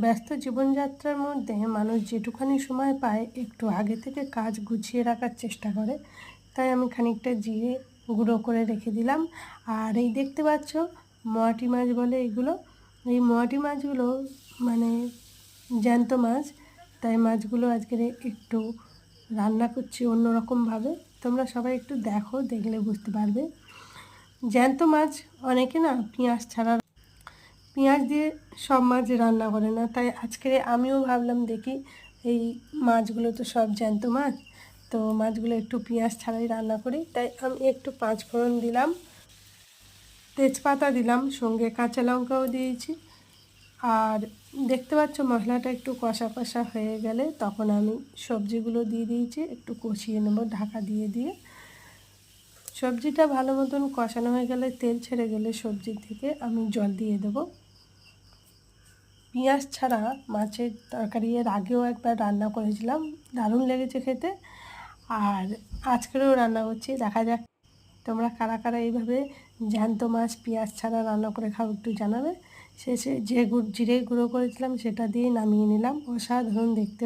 ব্যস্ত জীবনযাত্রার মধ্যে মানুষ যেটুখানি সময় পায় একটু আগে থেকে কাজ গুছিয়ে রাখার চেষ্টা করে। তাই আমি খানিকটা জিরে গুঁড়ো করে রেখে দিলাম। আর এই দেখতে পাচ্ছ মোয়াটি মাছ বলে এগুলো। এই মোয়াটি মাছগুলো মানে জ্যান্ত মাছ, তাই মাছগুলো আজকে একটু রান্না করছি অন্যরকমভাবে। তোমরা সবাই একটু দেখো, দেখলে বুঝতে পারবে। জ্যান্ত মাছ অনেকে না পেঁয়াজ দিয়ে সব মাছ রান্না করে না, তাই আজকে আমিও ভাবলাম দেখি এই মাছগুলো তো সব জ্যান্ত মাছ, তো মাছগুলো একটু পেঁয়াজ ছাড়াই রান্না করি। তাই আমি একটু পাঁচফোড়ন দিলাম, তেজপাতা দিলাম, সঙ্গে কাঁচা লঙ্কাও দিয়েছি। আর দেখতে পাচ্ছ মশলাটা একটু কষা কষা হয়ে গেলে তখন আমি সবজিগুলো দিয়ে দিয়েছি, একটু কষিয়ে নেব ঢাকা দিয়ে দিয়ে। সবজিটা ভালো মতন কষানো হয়ে গেলে, তেল ছেড়ে গেলে সবজির থেকে আমি জল দিয়ে দেবো। পেঁয়াজ ছাড়া মাছের তরকারি এর আগেও একবার রান্না করেছিলাম, দারুণ লেগেছে খেতে। আর আজকেরও রান্না করছি, দেখা যাক তোমরা কারা কারা এইভাবে জ্যান্ত মাছ পেঁয়াজ ছাড়া রান্না করে খাও, একটু জানাবে। শেষে যে জিরে গুঁড়ো করেছিলাম সেটা দিয়ে নামিয়ে নিলাম। অসাধারণ দেখতে